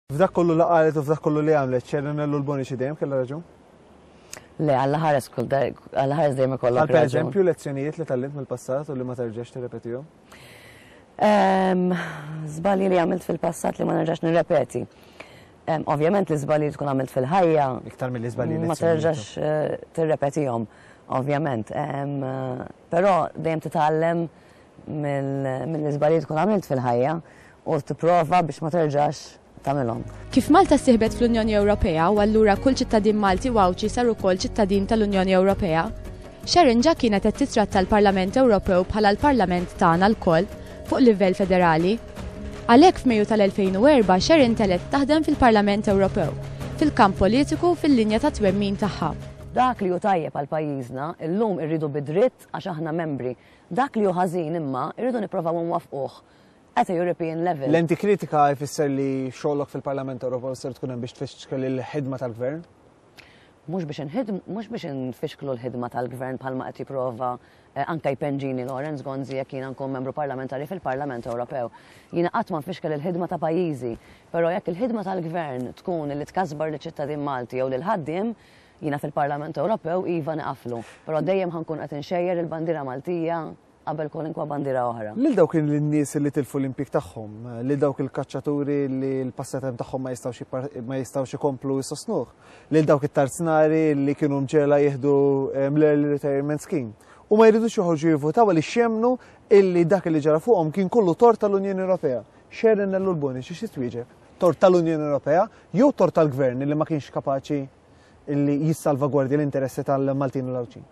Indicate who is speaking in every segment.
Speaker 1: F'dak kollu li qalet u f'dak kollu li għamlet, Sharon L-Bonici dejjem kellha raġun?
Speaker 2: Le, għall-ħares dejjem ikollok raġun.
Speaker 1: Pereżempju lezzjonijiet li tallimt mill-passat u li ma terġax tirrepetihom?
Speaker 2: Żbalji li għamilt fil-passat li ma nerġax nirrepeti. Ovvjament li żbalji tkun għamilt fil-ħajja.
Speaker 1: Iktar mill-iżbalji
Speaker 2: ma terġax tirrepetihom, ovvjament. Però dejjem titgħallem mill-iżbalji tkun għamilt fil-ħajja u tipprova biex ma terġax tagħmilhom.
Speaker 3: Kif Malta ssieħbet fl-Unjoni Ewropea u allura kull ċittadin Malti Wawċi sar ukoll ċittadin tal-Unjoni Ewropea, Sharon ġa kienet qed titratta l-Parlament Ewropew bħala l-Parlament tagħna lkoll fuq livell federali. Għalhekk f'Mejju tal-2004 Sharon telet taħdem fil-Parlament Ewropew, fil-kamp politiku fil-linja ta' twemmin tagħha.
Speaker 2: Dak li hu tajjeb għal pajjiżna illum irridu bidritt għax aħna membri. Dak li hu ħażin imma irridu nipprovaw nwafquh at a European level.
Speaker 1: L-antikritika jfisser li xogħolok fil-Parlament Ewropew ser tkun hemm biex tfixkel il-ħidma tal-Gvern?
Speaker 2: Mhux biex nfixklu l-ħidma tal-Gvern bħalma qed jipprova anke jpenġini Lawrence Gonzi jekk jiena nkun membru parlamentari fil-Parlament Ewropew. Jiena qatt ma nfixkel il-ħidma ta' pajjiżi, però jekk il-ħidma tal-Gvern tkun li tkasbar liċ-ċittadin Malti jew lil ħaddiem, jiena fil-Parlament Ewropew iva naqaflu, però dejjem ħankun qed inxejjer il-bandira Maltija qabel kwalinkwa bandira oħra. Lil
Speaker 1: dawk in-nies li tilfu l-impjeg tagħhom, lil dawk il-kaċċaturi li l-passatemp tagħhom ma jistgħux ikomplu jsostnuh, lil dawk it-tarznari li kienu mġela jieħdu l-early retirement scheme. U ma jridux joħorġu jivvotaw li xemnu illi dak li ġara fuqhom kien kollu tort tal-Unjoni Ewropea. Sharon L-Bonici xi twieġeb? Tort tal-Unjoni Ewropea jew tort tal-Gvern li ma kienx kapaċi illi jissalvagwardja l-interessi tal-Maltin u l-Awċin?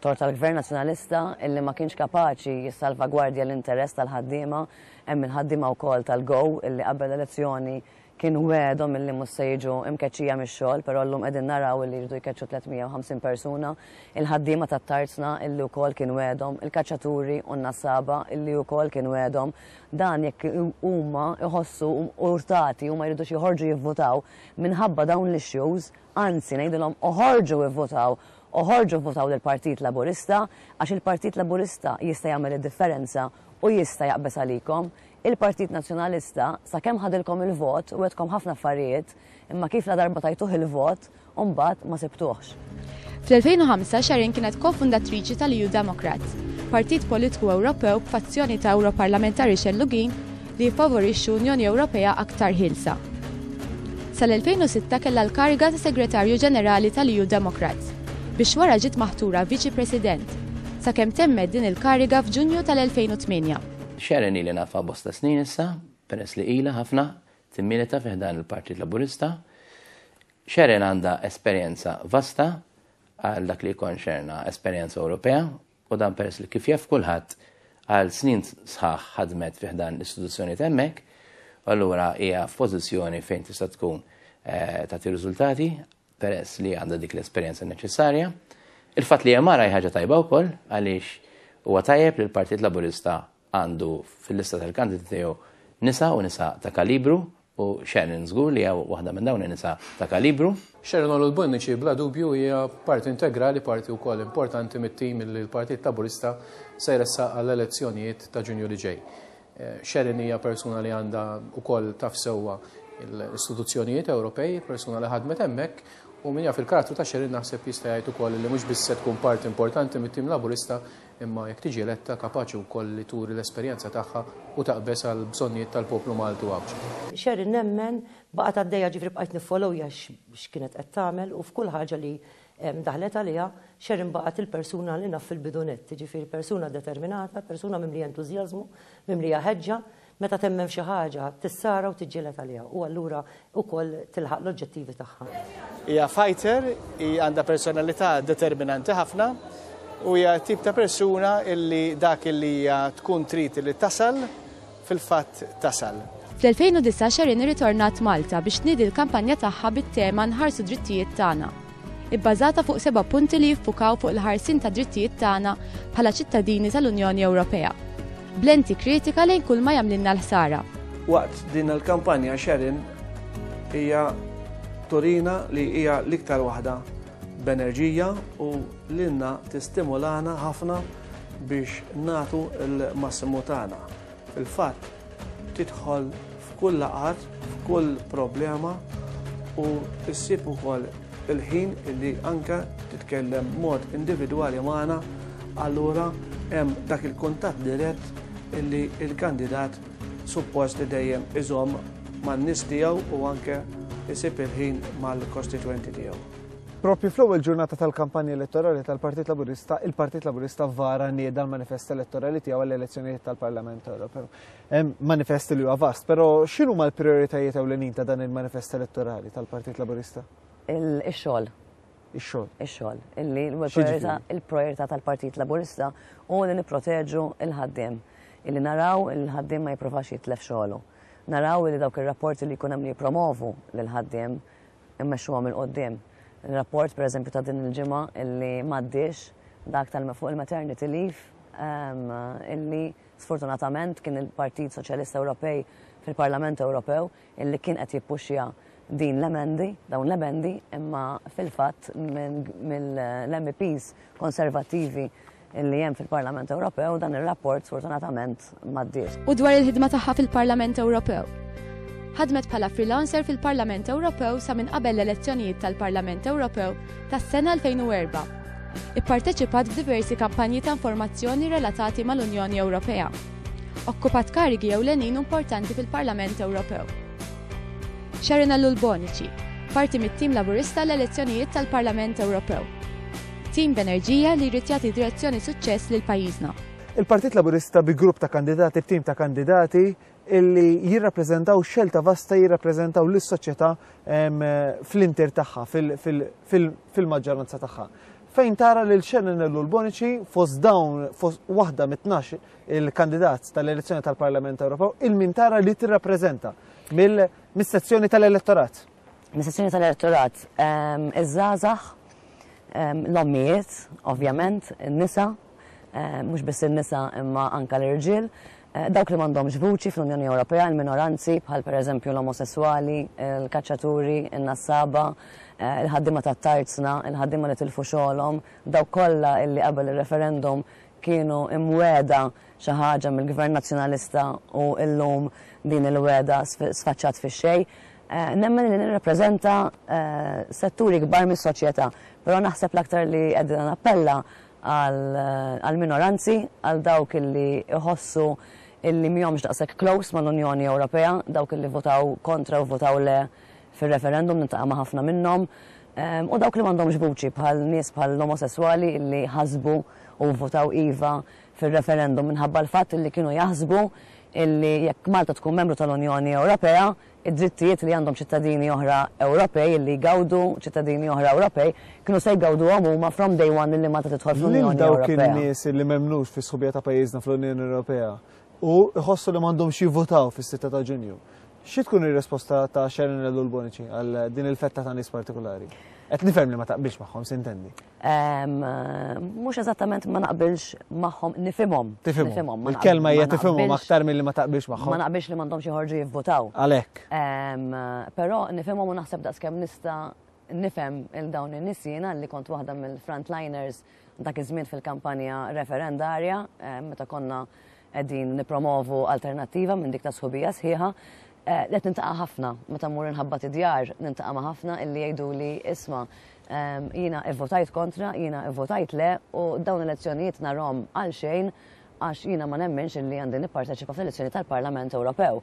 Speaker 2: Tort tal-Gvern Nazzjonalista illi ma kienx kapaċi jissalvagwardja l-interess tal-ħaddiema, hemm il-ħaddiema wkoll tal-Go illi qabel elezzjoni kienu wedhom illi mhux se jiġu imkeċċija mix-xogħol, però llum qegħdin naraw illi jridu jkeċċu 350 persuna, il-ħaddiema tat-tarzna illi wkoll kienu wedhom, il-kaċċaturi u n-nassaba illi wkoll kienu wedhom. Dan jekk huma iħossu urtati u ma jridux joħorġu jivvotaw minħabba dawn l-issues, anzi ngħidilhom oħorġu jivvotaw uħorġu votaw lill-Partit Laburista għax il-Partit Laburista jista' jagħmel id-differenza u jista' jaqbes għalikom. Il-Partit Nazzjonalista sakemm ħadilkom il-vot u għedkom ħafna affarijiet imma kif la darba tajtuh il-vot u mbagħad ma sibtuhx.
Speaker 3: Fl-2005 Sharon kienet kofundatriċi tal-EU Democrats, partit politiku Ewropew b'fazzjoni ta' Europarlamentari xellugin li jfavorixxu Unjoni Ewropea aktar ħilsa. Sal-2006 kellha l-kariga ta' Segretarju Ġenerali tal-EU Democrats biex wara ġiet maħtura Viċi President, sakemm temmed din il-kariga f'Ġunju tal-2008.
Speaker 4: Sharon ili nafa bosta snin issa, peress li ilha ħafna timmilita fih dan il-Partit Laburista. Sharon għandha esperjenza vasta għal dak li konċerna esperjenza Ewropea u dan peress li kif jaf kulħadd għal snin sħaħ ħadmet fih dan l-istituzzjoni hemmhekk, allura hija f'pożizzjoni fejn tista' tkun tagħti riżultati peress li għandha dik l-esperjenza neċessarja. Il-fatt li jemara ħaġa tajba wkoll għaliex huwa tajjeb li l-Partit Laburista għandu fil-lista tal-kandidati tiegħu nisa u nisa ta' kalibru u Sharon żgur li hija waħda minn dawn in-nisa ta' kalibru.
Speaker 5: Sharon L-Bonici bla dubju hija parti integrali, parti wkoll importanti mit-tim li l-Partit Laburista se jressaq għall-elezzjonijiet ta' Ġunju li ġej. Sharon hija persuna li għandha wkoll taf sewwa l-istituzzjonijiet Ewropej, persuna li ħadmet hemmhekk. U min jaf il-karattru ta' Sharon naħseb jista' jgħid ukoll li mhux biss se tkun parti importanti mit-tim Laburista imma jekk tiġi eletta kapaċi wkoll li turi l-esperjenza tagħha u taqbes għal bżonnijiet tal-poplu Malti Wawċi.
Speaker 6: Sharon nemmen baqgħet għaddejja ġifri bqajt niffollowja x'kienet qed tagħmel u f'kull ħaġa li daħlet għaliha Sharon baqgħet il-persuna li naf fil-bidunet, ġifieri persuna determinata, persuna mimli entużjażmu, mimli ħeġġa. Meta temmem xi ħaġa tissara u tiġġieled għaliha u allura wkoll tilħaq l-oġġettivi tagħha.
Speaker 7: Hija fighter, hija għandha personalità determinanti ħafna u hija tip ta' persuna illi dak illi hija tkun trid li tasal fil-fatt tasal.
Speaker 3: Fl-2009 Sharon irritornat Malta biex tniedi l-kampanja tagħha bit-tema Nħarsu drittijiet tagħna, ibbażata fuq 7 punti li jiffukaw fuq il-ħarsin ta' drittijiet tagħna bħala ċittadini tal-Unjoni Ewropea. Blenti kritika lejn kull ma jagħmlilna l-ħsara.
Speaker 8: Waqt din il-kampanja Sharon hija turina li hija l-iktar waħda b'enerġija u lilna tistimulana ħafna biex nagħtu l-massimu tagħna. Fil-fatt tidħol f'kull laqat, f'kull problema u issib ukoll il-ħin illi anka titkellem mod individwali magħna, allura hemm dak il-kuntatt dirett illi il-kandidat suppost li dejjem iżomm man-nies tiegħu u anke isib il-ħin mal-kostituenti tiegħu.
Speaker 1: Propju fl-ewwel ġurnata tal-kampanja elettorali tal-Partit Laburista, il-Partit Laburista vara nieda l-manifest elettorali tiegħu għall-elezzjonijiet tal-Parlament Ewropew. Hemm manifest li huwa vast, però x'inhu l-prijoritajiet ewlenin ta' dan il-manifest elettorali tal-Partit Laburista?
Speaker 2: Ix-xogħol.
Speaker 1: Ix-xogħol.
Speaker 2: Ix-xogħol. Il-priorità tal-Partit Laburista u li nipproteġu il-ħaddiem. Illi naraw il-ħaddiem ma jipprovax jitlef xogħlu. Naraw li dawk ir-rapporti li jkun hemm li jippromovu lill-ħaddiem immexxuhom il-qudiem. Il-rapport per eżempju ta' din il-ġimgħa illi m'għaddiex dak fuq il-maternity leave illi sfortunatament kien il-Partit Soċjalista Ewropej fil-Parlament Ewropew illi kien qed jippuxxja din dawn l-emendi, imma fil-fatt mill-MPs konservattivi illi hemm fil-Parlament Ewropew dan ir-rapport sfortunatament m'għaddiex.
Speaker 3: U dwar il-ħidma tagħha fil-Parlament Ewropew. Ħadmet bħala freelancer fil-Parlament Ewropew sa minn qabel l-elezzjonijiet tal-Parlament Ewropew tas-sena 2004. Ipparteċipat f'diversi kampanji ta' informazzjoni relatati mal-Unjoni Ewropea. Okkupat karigi ewlenin importanti fil-Parlament Ewropew. Sharon Allul-Bonici, parti mit-tim Laburista l-elezzjonijiet tal-Parlament Ewropew. Tim b'enerġija li jrid jagħti direzzjoni suċċess lil pajjiżna.
Speaker 1: Il-Partit Laburista bi grupp ta' kandidati, b'tim ta' kandidati illi jirrappreżentaw xelta vasta jirrappreżentaw lis-soċjetà fl-inter tagħha, fil-maġġoranza tagħha. Fejn tara lil Sharon Allul-Bonici fost waħda mit-12 il-kandidat tal-elezzjoni tal-Parlament Ewropew il-min tara li tirrappreżenta mill-sezzjoni tal-elettorat.
Speaker 2: Mis-sezzjoni tal-elettorat iż-żgħażagħ, l-ommijiet, ovvjament, in-nisa, mhux biss in-nisa imma anke l-irġiel, dawk li m'għandhomx vuċi fl-Unjoni Ewropea, il-minoranzi bħal pereżempju l-omosessuali, il-kaċċaturi, in-nassaba, il-ħaddiema tat-tarzna, il-ħaddiema li tilfu xogħolhom, dawk kollha illi qabel ir-referendum kienu imweda xi ħaġa mill-Gvern Nazzjonalista u llum din il-weda sfaċċat fix-xejn. Nemmen li nirrappreżenta setturi kbar mis-soċjetà, però naħseb l-aktar li qegħdin nappella għal-minoranzi, għal dawk illi iħossu illi mihomx daqshekk close mal-Unjoni Ewropea, dawk illi votaw kontra u votaw le fil-referendum, nintaqa' ma' ħafna minnhom, u dawk li m'għandhomx vuċi bħal nies bħal l-omosessuali illi ħasbu u votaw iva fil-referendum minħabba l-fatt illi kienu jaħsbu illi jekk Malta tkun membru tal-Unjoni Ewropea, id-drittijiet li għandhom ċittadini oħra Ewropej, illi jgawdu ċittadini oħra Ewropej, kienu se jgawdu huma from day one illi Malta tidħol fl-Unjoni Ewropea.
Speaker 1: Dawk in-nies li m'hemmnux fis-sħubija ta' pajjiżna fl-Unjoni Ewropea u jħossu li m'għandhomx jivvotaw fis-6 ta' Ġunju. Xi tkun ir-risposta ta' Sharon Allul-Bonici għal din il-fetta ta' nies partikolari? Qed nifhem li ma taqbilx magħhom, sintendi.
Speaker 2: Mhux eżattament ma naqbilx magħhom, nifhimhom.
Speaker 1: Tifhimhom. Il-kelma hija tifhimhom aktar milli ma taqbilx magħhom.
Speaker 2: Ma naqbilx li m'għandhomx joħorġu jivvotaw.
Speaker 1: Għalhekk.
Speaker 2: Però nifhimhom u naħseb daqskemm nista' nifhem il-dawn in-nies jiena li kont waħda mill-frontliners dak iż-żmien fil-kampanja referendarja meta konna qegħdin nippromovu alternattiva minn dik ta' sħubija sħiħa. Qed nintaqa' ħafna meta mmur inħabbat id-djar, nintaqa' ma' ħafna illi jgħiduli isma' jiena ivvotajt kontra, jiena ivvotajt le u dawn elezzjonijiet narhom għal xejn għax jiena ma nemmenx illi għandi nipparteċipa fl-elezzjoni tal-Parlament Ewropew.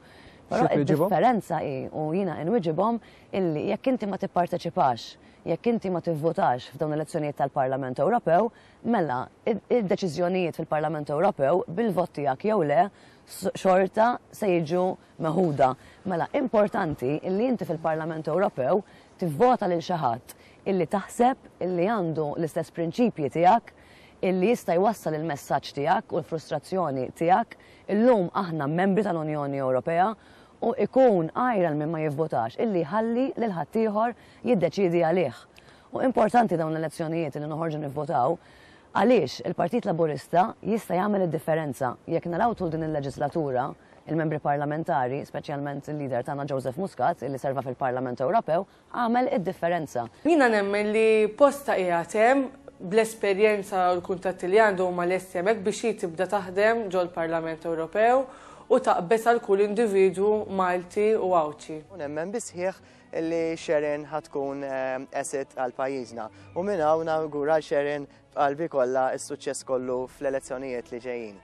Speaker 2: Però id-differenza hi u jiena inwiġibhom illi jekk inti ma tipparteċipax, jekk inti ma tivvotax f'dawn l-elezzjonijiet tal-Parlament Ewropew, mela id-deċiżjonijiet fil-Parlament Ewropew bil-vot tiegħek jew le xorta se jiġu meħuda. Mela importanti illi inti fil-Parlament Ewropew tivvota lil xi ħadd illi taħseb illi għandu l-istess prinċipji tiegħek, illi jista' jwassal il-messaġġ tiegħek u l-frustrazzjoni tiegħek. Illum aħna membri tal-Unjoni Ewropea u ikun għajra minn ma jivvotax illi ħalli lil ħaddieħor jiddeċiedi għalih. U importanti dawn l-elezzjonijiet li noħorġu nivvotaw għaliex il-Partit Laburista jista' jagħmel id-differenza jekk naraw tul din il-leġislatura il-membri parlamentari, speċjalment il-lider tagħna Joseph Muscat, illi serva fil-Parlament Ewropew, għamel id-differenza.
Speaker 9: Jiena nemmen li posta qiegħed hemm bl-esperjenza u l-kuntatti li għandu huma lesti hemmhekk biex tibda taħdem ġol Parlament Ewropew u taqbes għal kull individu Malti u Awċi.
Speaker 10: Nemmen bisħieħ li Sharon ħatkun asset għal pajjiżna u minn hawn nawgura Sharon qalbi kollha s-suċċess kollu fl-elezzjonijiet li ġejjin.